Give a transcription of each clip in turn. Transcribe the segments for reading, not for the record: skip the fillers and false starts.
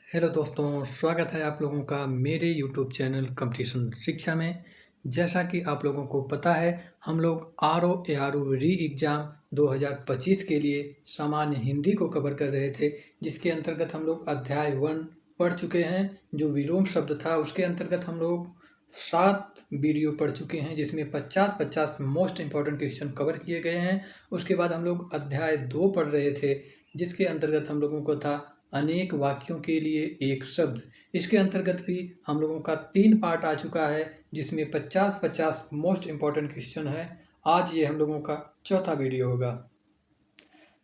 Hello दोस्तों, स्वागत है आप लोगों का मेरे यूट्यूब चैनल कंपटीशन शिक्षा में। जैसा कि आप लोगों को पता है, हम लोग RO री एग्ज़ाम 2025 के लिए सामान्य हिंदी को कवर कर रहे थे, जिसके अंतर्गत हम लोग अध्याय 1 पढ़ चुके हैं। जो विलोम शब्द था उसके अंतर्गत हम लोग 7 वीडियो पढ़ चुके हैं, जिसमें 50-50 मोस्ट इम्पॉर्टेंट क्वेश्चन कवर किए गए हैं। उसके बाद हम लोग अध्याय 2 पढ़ रहे थे, जिसके अंतर्गत हम लोगों को था अनेक वाक्यों के लिए एक शब्द। इसके अंतर्गत भी हम लोगों का 3 पार्ट आ चुका है, जिसमें 50-50 मोस्ट इम्पॉर्टेंट क्वेश्चन है। आज ये हम लोगों का चौथा वीडियो होगा।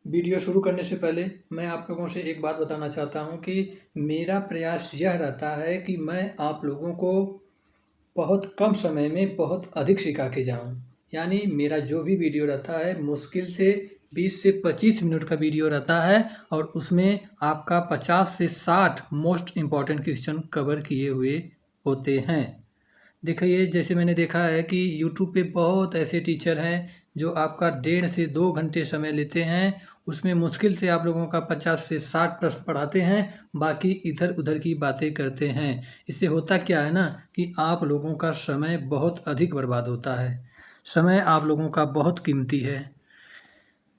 वीडियो शुरू करने से पहले मैं आप लोगों से एक बात बताना चाहता हूँ कि मेरा प्रयास यह रहता है कि मैं आप लोगों को बहुत कम समय में बहुत अधिक सिखा के जाऊँ। यानी मेरा जो भी वीडियो रहता है मुश्किल से 20 से 25 मिनट का वीडियो रहता है, और उसमें आपका 50 से 60 मोस्ट इम्पॉर्टेंट क्वेश्चन कवर किए हुए होते हैं। देखिए, जैसे मैंने देखा है कि यूट्यूब पे बहुत ऐसे टीचर हैं जो आपका 1.5 से 2 घंटे समय लेते हैं। उसमें मुश्किल से आप लोगों का 50 से 60 प्रश्न पढ़ाते हैं, बाकी इधर उधर की बातें करते हैं। इससे होता क्या है ना कि आप लोगों का समय बहुत अधिक बर्बाद होता है। समय आप लोगों का बहुत कीमती है।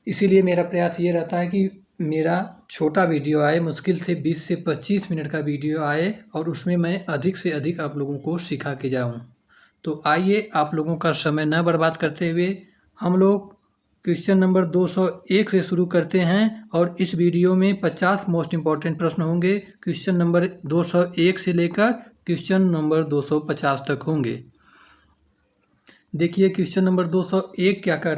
इसीलिए मेरा प्रयास ये रहता है कि मेरा छोटा वीडियो आए, मुश्किल से 20 से 25 मिनट का वीडियो आए, और उसमें मैं अधिक से अधिक आप लोगों को सिखा के जाऊं। तो आइए, आप लोगों का समय न बर्बाद करते हुए हम लोग क्वेश्चन नंबर 201 से शुरू करते हैं। और इस वीडियो में 50 मोस्ट इम्पॉर्टेंट प्रश्न होंगे। क्वेश्चन नंबर 201 से लेकर क्वेश्चन नंबर 250 तक होंगे। देखिए, क्वेश्चन नंबर 201 क्या कह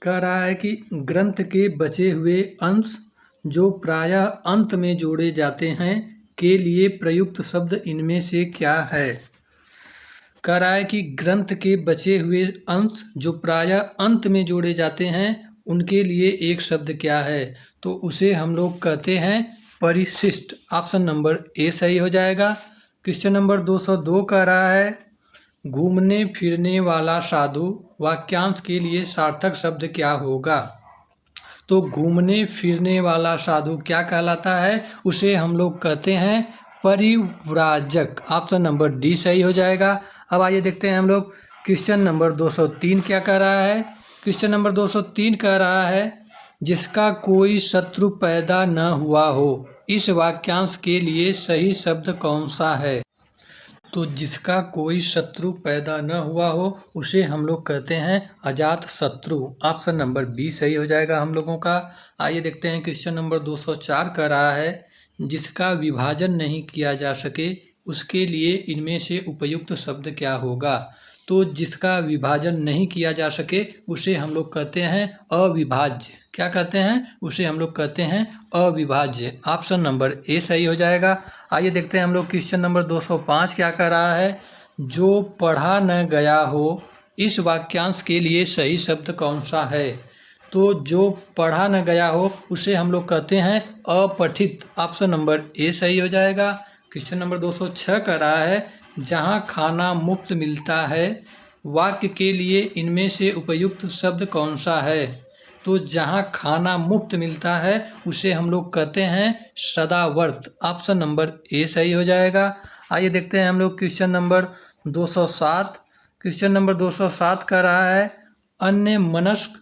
रहा है कि ग्रंथ के बचे हुए अंश जो प्रायः अंत में जोड़े जाते हैं के लिए प्रयुक्त शब्द इनमें से क्या है। कह रहा है कि ग्रंथ के बचे हुए अंश जो प्रायः अंत में जोड़े जाते हैं उनके लिए एक शब्द क्या है। तो उसे हम लोग कहते हैं परिशिष्ट। ऑप्शन नंबर ए सही हो जाएगा। क्वेश्चन नंबर 202 कह रहा है घूमने फिरने वाला साधु वाक्यांश के लिए सार्थक शब्द क्या होगा। तो घूमने फिरने वाला साधु क्या कहलाता है, उसे हम लोग कहते हैं परिव्राजक। ऑप्शन नंबर डी सही हो जाएगा। अब आइए देखते हैं हम लोग क्वेश्चन नंबर 203 क्या कह रहा है। क्वेश्चन नंबर 203 कह रहा है जिसका कोई शत्रु पैदा न हुआ हो, इस वाक्यांश के लिए सही शब्द कौन सा है। तो जिसका कोई शत्रु पैदा न हुआ हो उसे हम लोग कहते हैं अजात शत्रु। ऑप्शन नंबर बी सही हो जाएगा हम लोगों का। आइए देखते हैं क्वेश्चन नंबर 204 कह रहा है जिसका विभाजन नहीं किया जा सके उसके लिए इनमें से उपयुक्त शब्द क्या होगा। तो जिसका विभाजन नहीं किया जा सके उसे हम लोग कहते हैं अविभाज्य। क्या कहते हैं, उसे हम लोग कहते हैं अविभाज्य। ऑप्शन नंबर ए सही हो जाएगा। आइए देखते हैं हम लोग क्वेश्चन नंबर 205 क्या कह रहा है जो पढ़ा न गया हो, इस वाक्यांश के लिए सही शब्द कौन सा है। तो जो पढ़ा न गया हो उसे हम लोग कहते हैं अपठित। ऑप्शन नंबर ए सही हो जाएगा। क्वेश्चन नंबर 206 कह रहा है जहाँ खाना मुफ्त मिलता है, वाक्य के लिए इनमें से उपयुक्त शब्द कौन सा है। तो जहाँ खाना मुफ्त मिलता है उसे हम लोग कहते हैं सदावर्त। ऑप्शन नंबर ए सही हो जाएगा। आइए देखते हैं हम लोग क्वेश्चन नंबर 207। क्वेश्चन नंबर 207 कह रहा है अन्य मनस्क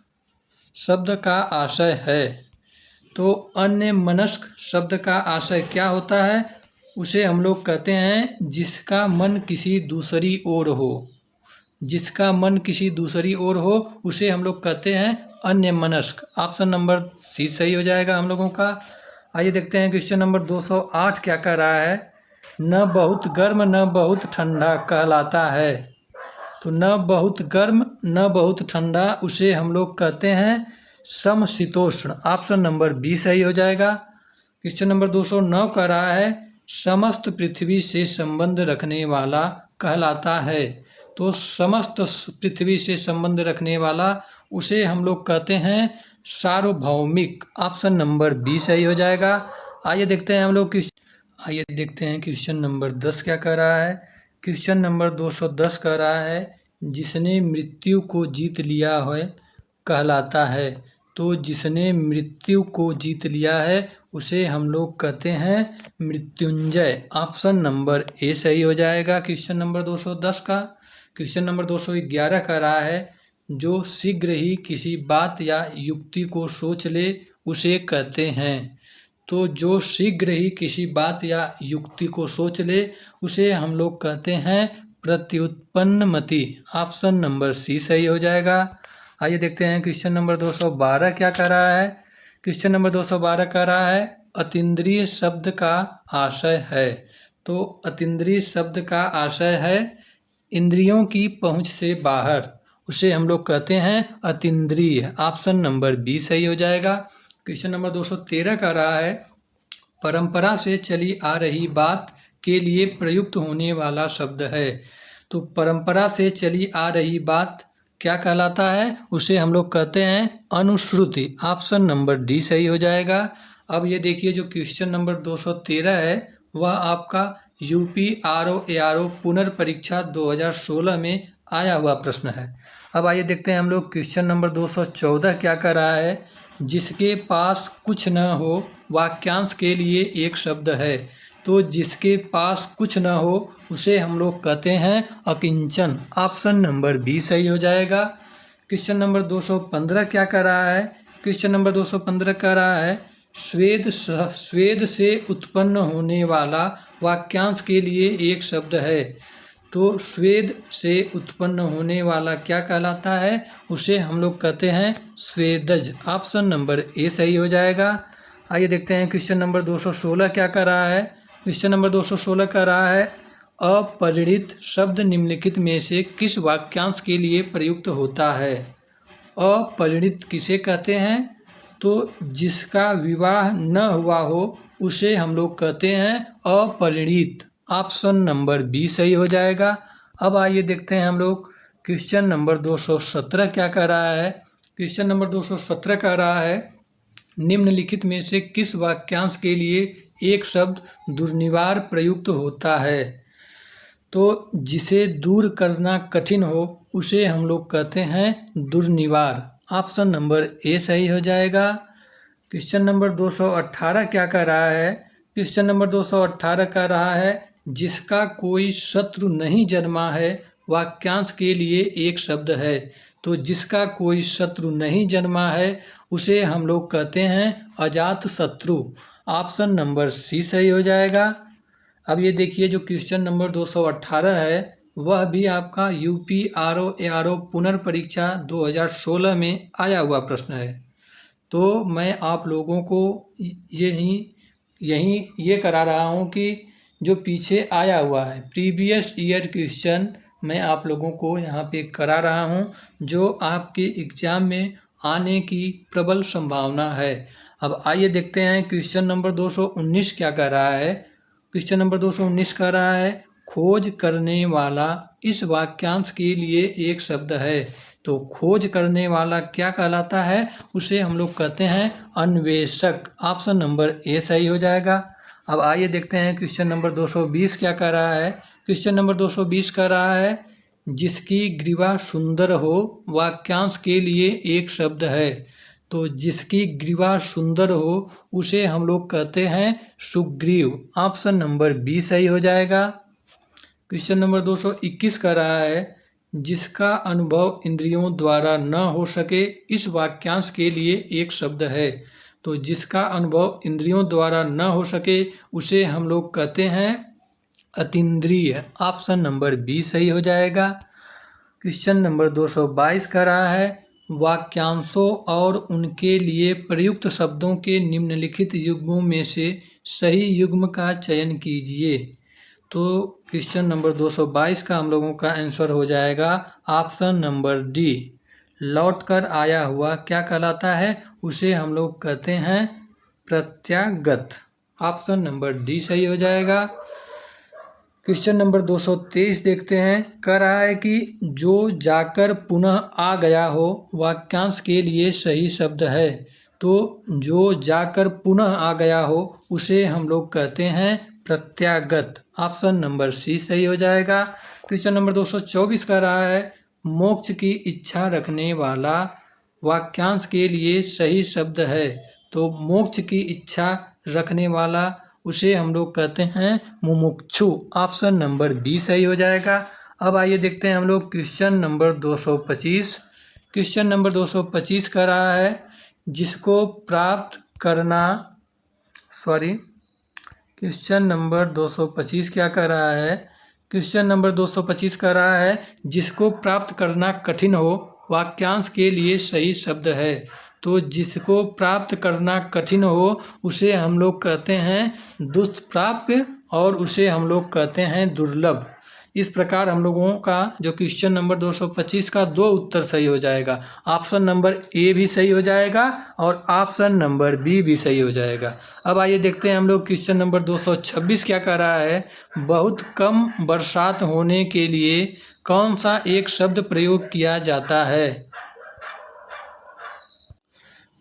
शब्द का आशय है। तो अन्य मनस्क शब्द का आशय क्या होता है, उसे हम लोग कहते हैं जिसका मन किसी दूसरी ओर हो। जिसका मन किसी दूसरी ओर हो उसे हम लोग कहते हैं अन्य मनस्क। ऑप्शन नंबर सी सही हो जाएगा हम लोगों का। आइए देखते हैं क्वेश्चन नंबर 208 क्या कह रहा है न बहुत गर्म न बहुत ठंडा कहलाता है। तो न बहुत गर्म न बहुत ठंडा उसे हम लोग कहते हैं समशीतोष्ण। ऑप्शन नंबर बी सही हो जाएगा। क्वेश्चन नंबर 209 कह रहा है समस्त पृथ्वी से संबंध रखने वाला कहलाता है। तो समस्त पृथ्वी से संबंध रखने वाला उसे हम लोग कहते हैं सार्वभौमिक। ऑप्शन नंबर बी सही हो जाएगा। आइए देखते हैं हम लोग क्वेश्चन नंबर 10 क्या कह रहा है। क्वेश्चन नंबर 210 कह रहा है जिसने मृत्यु को जीत लिया है कहलाता है। तो जिसने मृत्यु को जीत लिया है उसे हम लोग कहते हैं मृत्युंजय। ऑप्शन नंबर ए सही हो जाएगा क्वेश्चन नंबर 210 का। क्वेश्चन नंबर 211 का रहा है, जो शीघ्र ही किसी बात या युक्ति को सोच ले उसे कहते हैं। तो जो शीघ्र ही किसी बात या युक्ति को सोच ले उसे हम लोग कहते हैं प्रत्युत्पन्नमति। ऑप्शन नंबर सी सही हो जाएगा। आइए देखते हैं क्वेश्चन नंबर 212 क्या कह रहा है। क्वेश्चन नंबर 212 कह रहा है, अतीन्द्रिय शब्द का आशय है। तो अतीन्द्रिय शब्द का आशय है इंद्रियों की पहुंच से बाहर, उसे हम लोग कहते हैं अतीन्द्रिय। ऑप्शन नंबर बी सही हो जाएगा। क्वेश्चन नंबर 213 का रहा है, परंपरा से चली आ रही बात के लिए प्रयुक्त होने वाला शब्द है। तो परंपरा से चली आ रही बात क्या कहलाता है, उसे हम लोग कहते हैं अनुश्रुति। ऑप्शन नंबर डी सही हो जाएगा। अब ये देखिए जो क्वेश्चन नंबर 213 है वह आपका यूपी आरओ पुनर्परीक्षा 2016 में आया हुआ प्रश्न है। अब आइए देखते हैं हम लोग क्वेश्चन नंबर 214 क्या कर रहा है, जिसके पास कुछ न हो वाक्यांश के लिए एक शब्द है। तो जिसके पास कुछ न हो उसे हम लोग कहते हैं अकिंचन। ऑप्शन नंबर बी सही हो जाएगा। क्वेश्चन नंबर 215 क्या कर रहा है। क्वेश्चन नंबर 215 कह रहा है, स्वेद से उत्पन्न होने वाला वाक्यांश के लिए एक शब्द है। तो स्वेद से उत्पन्न होने वाला क्या कहलाता है, उसे हम लोग कहते हैं स्वेदज। ऑप्शन नंबर ए सही हो जाएगा। आइए देखते हैं क्वेश्चन नंबर 216 क्या कर रहा है। क्वेश्चन नंबर 216 कर रहा है, अपरिणित शब्द निम्नलिखित में से किस वाक्यांश के लिए प्रयुक्त होता है। अपरिणित किसे कहते हैं, तो जिसका विवाह न हुआ हो उसे हम लोग कहते हैं अपरिणित। ऑप्शन नंबर बी सही हो जाएगा। अब आइए देखते हैं हम लोग क्वेश्चन नंबर 217 क्या कह रहा है। क्वेश्चन नंबर 217 कह रहा है, निम्नलिखित में से किस वाक्यांश के लिए एक शब्द दुर्निवार प्रयुक्त होता है। तो जिसे दूर करना कठिन हो उसे हम लोग कहते हैं दुर्निवार। ऑप्शन नंबर ए सही हो जाएगा। क्वेश्चन नंबर 218 क्या कह रहा है। क्वेश्चन नंबर 218 कह रहा है, जिसका कोई शत्रु नहीं जन्मा है वाक्यांश के लिए एक शब्द है। तो जिसका कोई शत्रु नहीं जन्मा है उसे हम लोग कहते हैं अजात शत्रु। ऑप्शन नंबर सी सही हो जाएगा। अब ये देखिए जो क्वेश्चन नंबर 218 है वह भी आपका यूपी आरओ पुनर्परीक्षा 2016 में आया हुआ प्रश्न है। तो मैं आप लोगों को यही ये करा रहा हूँ कि जो पीछे आया हुआ है प्रीवियस ईयर क्वेश्चन मैं आप लोगों को यहाँ पे करा रहा हूँ, जो आपके एग्जाम में आने की प्रबल संभावना है। अब आइए देखते हैं क्वेश्चन नंबर 219 क्या कह रहा है। क्वेश्चन नंबर 219 कह रहा है, खोज करने वाला इस वाक्यांश के लिए एक शब्द है। तो खोज करने वाला क्या कहलाता है, उसे हम लोग कहते हैं अन्वेषक। ऑप्शन नंबर ए सही हो जाएगा। अब आइए देखते हैं क्वेश्चन नंबर 220 क्या कह रहा है। क्वेश्चन नंबर 220 कह रहा है, जिसकी ग्रीवा सुंदर हो वाक्यांश के लिए एक शब्द है। तो जिसकी ग्रीवा सुंदर हो उसे हम लोग कहते हैं सुग्रीव। ऑप्शन नंबर बी सही हो जाएगा। क्वेश्चन नंबर 221 का रहा है, जिसका अनुभव इंद्रियों द्वारा न हो सके इस वाक्यांश के लिए एक शब्द है। तो जिसका अनुभव इंद्रियों द्वारा न हो सके उसे हम लोग कहते हैं अतीन्द्रिय। ऑप्शन नंबर बी सही हो जाएगा। क्वेश्चन नंबर 222 का रहा है, वाक्यांशों और उनके लिए प्रयुक्त शब्दों के निम्नलिखित युग्मों में से सही युग्म का चयन कीजिए। तो क्वेश्चन नंबर 222 का हम लोगों का आंसर हो जाएगा ऑप्शन नंबर डी। लौट कर आया हुआ क्या कहलाता है, उसे हम लोग कहते हैं प्रत्यागत। ऑप्शन नंबर डी सही हो जाएगा। क्वेश्चन नंबर 223 देखते हैं। कह रहा है कि जो जाकर पुनः आ गया हो वाक्यांश के लिए सही शब्द है। तो जो जाकर पुनः आ गया हो उसे हम लोग कहते हैं प्रत्यागत। ऑप्शन नंबर सी सही हो जाएगा। क्वेश्चन नंबर 224 कह रहा है, मोक्ष की इच्छा रखने वाला वाक्यांश के लिए सही शब्द है। तो मोक्ष की इच्छा रखने वाला उसे हम लोग कहते हैं मुमुक्षु। ऑप्शन नंबर बी सही हो जाएगा। अब आइए देखते हैं हम लोग क्वेश्चन नंबर 225। क्वेश्चन नंबर 225 का रहा है जिसको प्राप्त करना क्वेश्चन नंबर 225 क्या कर रहा है? क्वेश्चन नंबर 225 कर रहा है जिसको प्राप्त करना कठिन हो वाक्यांश के लिए सही शब्द है। तो जिसको प्राप्त करना कठिन हो उसे हम लोग कहते हैं दुष्प्राप्य और उसे हम लोग कहते हैं दुर्लभ। इस प्रकार हम लोगों का जो क्वेश्चन नंबर 225 का दो उत्तर सही हो जाएगा। ऑप्शन नंबर ए भी सही हो जाएगा और ऑप्शन नंबर बी भी सही हो जाएगा। अब आइए देखते हैं हम लोग क्वेश्चन नंबर 226 क्या कह रहा है। बहुत कम बरसात होने के लिए कौन सा एक शब्द प्रयोग किया जाता है?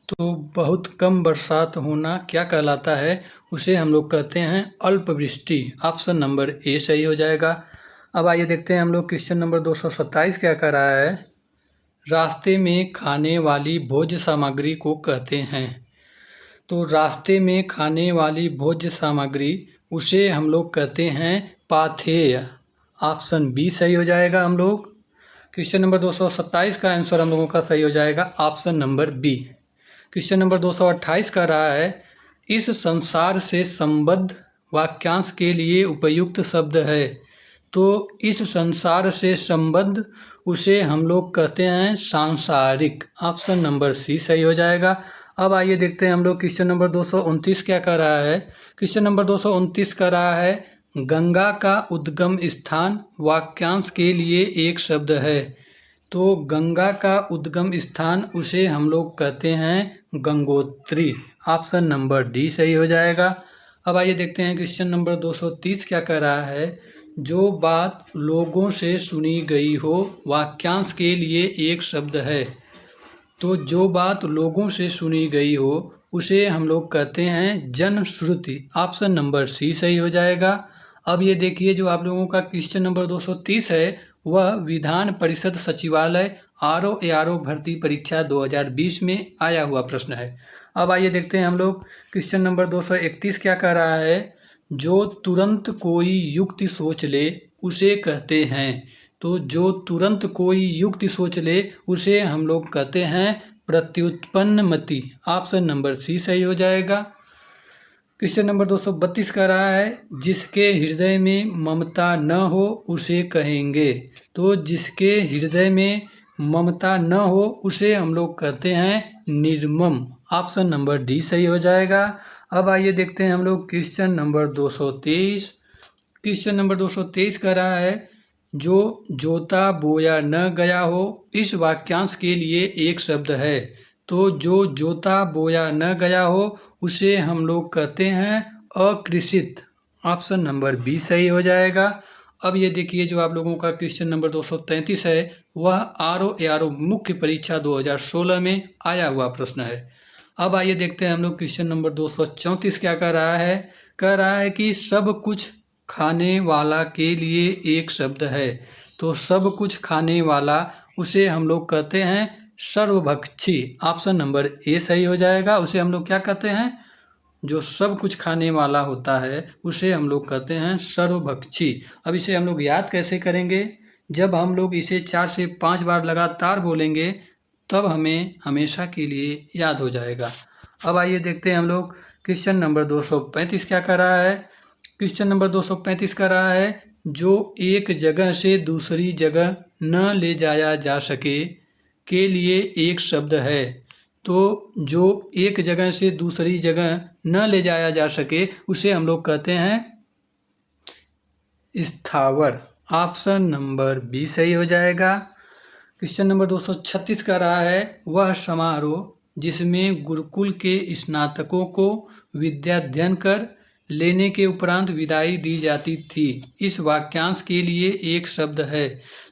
तो बहुत कम बरसात होना क्या कहलाता है? उसे हम लोग कहते हैं अल्पवृष्टि। ऑप्शन नंबर ए सही हो जाएगा। अब आइए देखते हैं हम लोग क्वेश्चन नंबर 227 क्या कह रहा है। रास्ते में खाने वाली भोज्य सामग्री को कहते हैं। तो रास्ते में खाने वाली भोज्य सामग्री उसे हम लोग कहते हैं पाथेय। ऑप्शन बी सही हो जाएगा। हम लोग क्वेश्चन नंबर 227 का आंसर हम लोगों का सही हो जाएगा option number B. Question number 228 का रहा है इस संसार से संबद्ध वाक्यांश के लिए उपयुक्त शब्द है। तो इस संसार से संबद्ध उसे हम लोग कहते हैं सांसारिक। ऑप्शन नंबर सी सही हो जाएगा। अब आइए देखते हैं हम लोग क्वेश्चन नंबर 229 क्या कर रहा है। क्वेश्चन नंबर 229 कर रहा है गंगा का उद्गम स्थान वाक्यांश के लिए एक शब्द है। तो गंगा का उद्गम स्थान उसे हम लोग कहते हैं गंगोत्री। ऑप्शन नंबर डी सही हो जाएगा। अब आइए देखते हैं क्वेश्चन नंबर 230 क्या कह रहा है। जो बात लोगों से सुनी गई हो वाक्यांश के लिए एक शब्द है। तो जो बात लोगों से सुनी गई हो उसे हम लोग कहते हैं जनश्रुति। ऑप्शन नंबर सी सही हो जाएगा। अब ये देखिए जो आप लोगों का क्वेश्चन नंबर 230 है वह विधान परिषद सचिवालय RO भर्ती परीक्षा 2020 में आया हुआ प्रश्न है। अब आइए देखते हैं हम लोग क्वेश्चन नंबर 231 क्या कह रहा है। जो तुरंत कोई युक्ति सोच ले उसे कहते हैं। तो जो तुरंत कोई युक्ति सोच ले उसे हम लोग कहते हैं प्रत्युत्पन्नमति। ऑप्शन नंबर सी सही हो जाएगा। क्वेश्चन नंबर 232 का रहा है जिसके हृदय में ममता न हो उसे कहेंगे। तो जिसके हृदय में ममता न हो उसे हम लोग कहते हैं निर्मम। ऑप्शन नंबर डी सही हो जाएगा। अब आइए देखते हैं हम लोग क्वेश्चन नंबर 223। क्वेश्चन नंबर 223 का रहा है जो जोता बोया न गया हो इस वाक्यांश के लिए एक शब्द है। तो जो जोता बोया न गया हो उसे हम लोग कहते हैं अकृषित। ऑप्शन नंबर बी सही हो जाएगा। अब ये देखिए जो आप लोगों का क्वेश्चन नंबर 233 है वह RO मुख्य परीक्षा 2016 में आया हुआ प्रश्न है। अब आइए देखते हैं हम लोग क्वेश्चन नंबर 234 क्या कह रहा है। कह रहा है कि सब कुछ खाने वाला के लिए एक शब्द है। तो सब कुछ खाने वाला उसे हम लोग कहते हैं सर्वभक्षी। ऑप्शन नंबर ए सही हो जाएगा। उसे हम लोग क्या कहते हैं? जो सब कुछ खाने वाला होता है उसे हम लोग कहते हैं सर्वभक्षी। अब इसे हम लोग याद कैसे करेंगे? जब हम लोग इसे 4 से 5 बार लगातार बोलेंगे तब हमें हमेशा के लिए याद हो जाएगा। अब आइए देखते हैं हम लोग क्वेश्चन नंबर 235 क्या कर रहा है। क्वेश्चन नंबर 235 कर रहा है जो एक जगह से दूसरी जगह न ले जाया जा सके के लिए एक शब्द है। तो जो एक जगह से दूसरी जगह न ले जाया जा सके उसे हम लोग कहते हैं स्थावर। ऑप्शन नंबर बी सही हो जाएगा। क्वेश्चन नंबर 236 का रहा है वह समारोह जिसमें गुरुकुल के स्नातकों को विद्याध्ययन कर लेने के उपरांत विदाई दी जाती थी इस वाक्यांश के लिए एक शब्द है।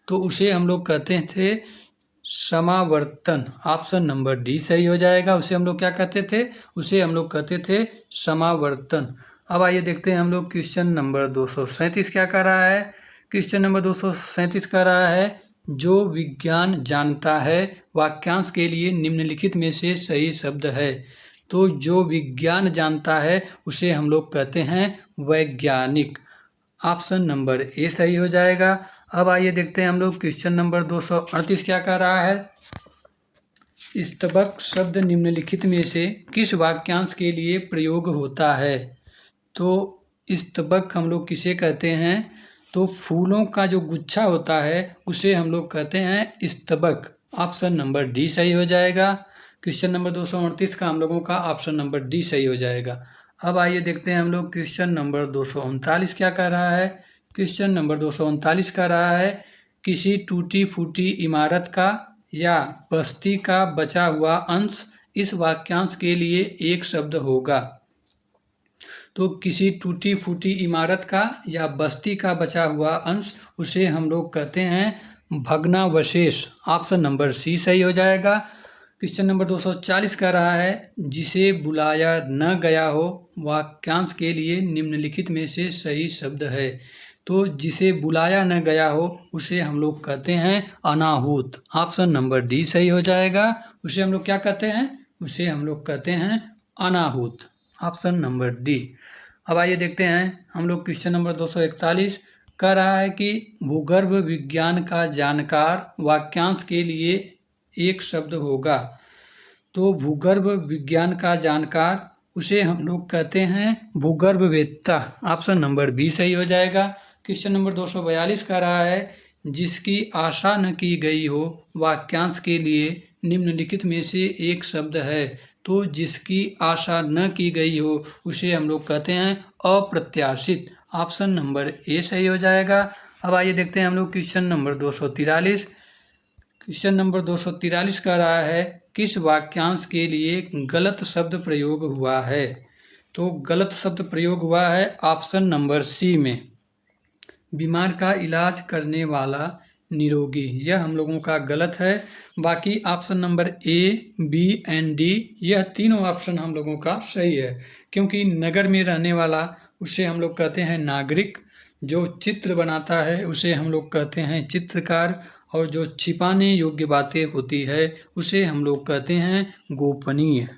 तो उसे हम लोग कहते थे समावर्तन। ऑप्शन नंबर डी सही हो जाएगा। उसे हम लोग क्या कहते थे? उसे हम लोग कहते थे समावर्तन। अब आइए देखते हैं हम लोग क्वेश्चन नंबर 237 क्या कह रहा है। क्वेश्चन नंबर 237 कह रहा है जो विज्ञान जानता है वाक्यांश के लिए निम्नलिखित में से सही शब्द है। तो जो विज्ञान जानता है उसे हम लोग कहते हैं वैज्ञानिक। ऑप्शन नंबर ए सही हो जाएगा। अब आइए देखते हैं हम लोग क्वेश्चन नंबर 238 क्या कह रहा है। स्तबक शब्द निम्नलिखित में से किस वाक्यांश के लिए प्रयोग होता है। तो स्तबक हम लोग किसे कहते हैं, तो फूलों का जो गुच्छा होता है उसे हम लोग कहते हैं स्तबक। ऑप्शन नंबर डी सही हो जाएगा। क्वेश्चन नंबर 238 का हम लोगों का ऑप्शन नंबर डी सही हो जाएगा। अब आइए देखते हैं हम लोग क्वेश्चन नंबर 239 क्या कह रहा है। क्वेश्चन नंबर 239 कह रहा है किसी टूटी फूटी इमारत का या बस्ती का बचा हुआ अंश इस वाक्यांश के लिए एक शब्द होगा। तो किसी टूटी फूटी इमारत का या बस्ती का बचा हुआ अंश उसे हम लोग कहते हैं भग्नावशेष। ऑप्शन नंबर सी सही हो जाएगा। क्वेश्चन नंबर 240 कह रहा है जिसे बुलाया न गया हो वाक्यांश के लिए निम्नलिखित में से सही शब्द है। तो जिसे बुलाया न गया हो उसे हम लोग कहते हैं अनाहूत। ऑप्शन नंबर डी सही हो जाएगा। उसे हम लोग क्या कहते हैं, उसे हम लोग कहते हैं अनाहूत। Option number D. अब आइए देखते हैं हम लोग क्वेश्चन नंबर 241 कह रहा है कि भूगर्भ विज्ञान का जानकार वाक्यांश के लिए एक शब्द होगा। तो भूगर्भ विज्ञान का जानकार उसे हम लोग कहते हैं भूगर्भवेत्ता। ऑप्शन नंबर बी सही हो जाएगा। क्वेश्चन नंबर 242 कह रहा है जिसकी आशा न की गई हो वाक्यांश के लिए निम्नलिखित में से एक शब्द है। तो जिसकी आशा न की गई हो उसे हम लोग कहते हैं अप्रत्याशित। ऑप्शन नंबर ए सही हो जाएगा। अब आइए देखते हैं हम लोग क्वेश्चन नंबर 243। क्वेश्चन नंबर 243 कह रहा है किस वाक्यांश के लिए गलत शब्द प्रयोग हुआ है। तो गलत शब्द प्रयोग हुआ है ऑप्शन नंबर सी में, बीमार का इलाज करने वाला निरोगी। यह हम लोगों का गलत है। बाकी option number A, B and D यह तीनों ऑप्शन हम लोगों का सही है, क्योंकि नगर में रहने वाला उसे हम लोग कहते हैं नागरिक, जो चित्र बनाता है उसे हम लोग कहते हैं चित्रकार, और जो छिपाने योग्य बातें होती है उसे हम लोग कहते हैं गोपनीय।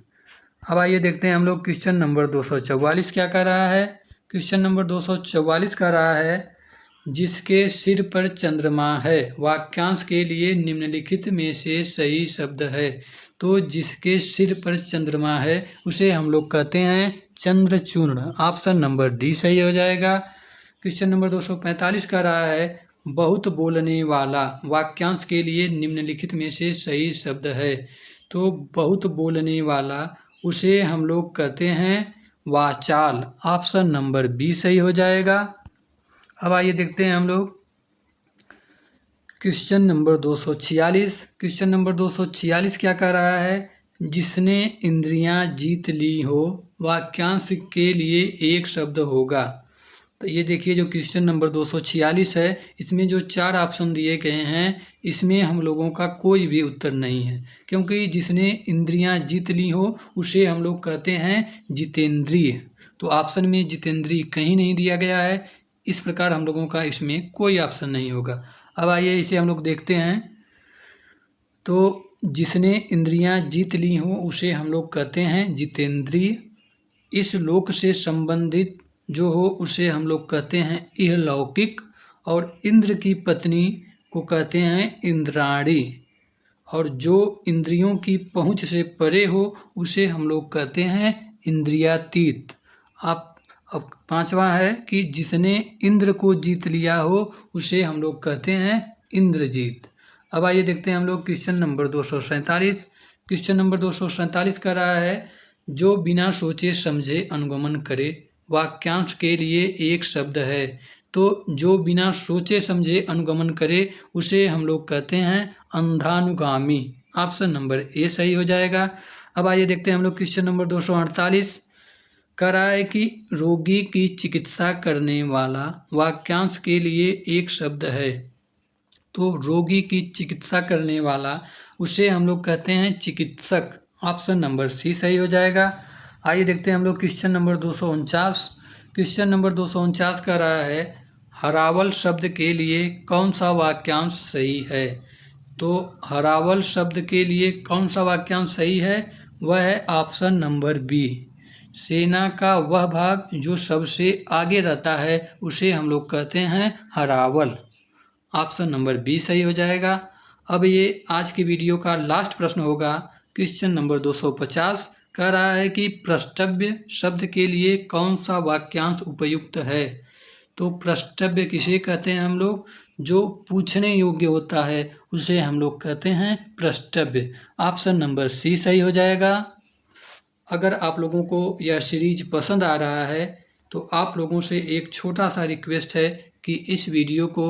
अब आइए देखते हैं हम लोग क्वेश्चन नंबर 244 क्या कह रहा है। क्वेश्चन नंबर 244 कह रहा है जिसके सिर पर चंद्रमा है वाक्यांश के लिए निम्नलिखित में से सही शब्द है। तो जिसके सिर पर चंद्रमा है उसे हम लोग कहते हैं चंद्रचूर्ण। ऑप्शन नंबर डी सही हो जाएगा। क्वेश्चन नंबर 245 कह रहा है बहुत बोलने वाला वाक्यांश के लिए निम्नलिखित में से सही शब्द है। तो बहुत बोलने वाला उसे हम लोग कहते हैं वाचाल। ऑप्शन नंबर बी सही हो जाएगा। अब आइए देखते हैं हम लोग क्वेश्चन नंबर 246। क्वेश्चन नंबर 246 क्या कह रहा है जिसने इंद्रियां जीत ली हो वाक्यांश के लिए एक शब्द होगा। तो ये देखिए जो क्वेश्चन नंबर 246 है इसमें जो 4 ऑप्शन दिए गए हैं इसमें हम लोगों का कोई भी उत्तर नहीं है, क्योंकि जिसने इंद्रियां जीत ली हो उसे हम लोग कहते हैं जितेंद्रिय। तो ऑप्शन में जितेंद्रिय कहीं नहीं दिया गया है, इस प्रकार हम लोगों का इसमें कोई ऑप्शन नहीं होगा। अब आइए इसे हम लोग देखते हैं। तो जिसने इंद्रियां जीत ली हो उसे हम लोग कहते हैं जितेंद्रिय। इस लोक से संबंधित जो हो उसे हम लोग कहते हैं इहलौकिक, और इंद्र की पत्नी को कहते हैं इंद्राणी, और जो इंद्रियों की पहुंच से परे हो उसे हम लोग कहते हैं इंद्रियातीत। अब 5वां है कि जिसने इंद्र को जीत लिया हो उसे हम लोग कहते हैं इंद्रजीत। अब आइए देखते हैं हम लोग क्वेश्चन नंबर 247। क्वेश्चन नंबर 247 कर रहा है जो बिना सोचे समझे अनुगमन करे वाक्यांश के लिए एक शब्द है। तो जो बिना सोचे समझे अनुगमन करे उसे हम लोग कहते हैं अंधानुगामी। ऑप्शन नंबर ए सही हो जाएगा। अब आइए देखते हैं हम लोग क्वेश्चन नंबर 248 कह रहा है कि रोगी की चिकित्सा करने वाला वाक्यांश के लिए एक शब्द है। तो रोगी की चिकित्सा करने वाला उसे हम लोग कहते हैं चिकित्सक। ऑप्शन नंबर सी सही हो जाएगा। आइए देखते हैं हम लोग क्वेश्चन नंबर 249। क्वेश्चन नंबर 249 कह रहा है हरावल शब्द के लिए कौन सा वाक्यांश सही है। तो हरावल शब्द के लिए कौन सा वाक्यांश सही है, वह है ऑप्शन नंबर बी। सेना का वह भाग जो सबसे आगे रहता है उसे हम लोग कहते हैं हरावल। ऑप्शन नंबर बी सही हो जाएगा। अब ये आज की वीडियो का लास्ट प्रश्न होगा। क्वेश्चन नंबर 250 कह रहा है कि प्रष्टव्य शब्द के लिए कौन सा वाक्यांश उपयुक्त है। तो प्रष्टव्य किसे कहते हैं हम लोग, जो पूछने योग्य होता है उसे हम लोग कहते हैं प्रष्टव्य। ऑप्शन नंबर सी सही हो जाएगा। अगर आप लोगों को यह सीरीज पसंद आ रहा है तो आप लोगों से एक छोटा सा रिक्वेस्ट है कि इस वीडियो को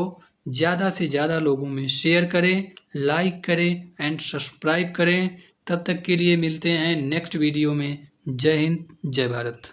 ज़्यादा से ज़्यादा लोगों में शेयर करें, लाइक करें एंड सब्सक्राइब करें। तब तक के लिए मिलते हैं नेक्स्ट वीडियो में। जय हिंद, जय भारत।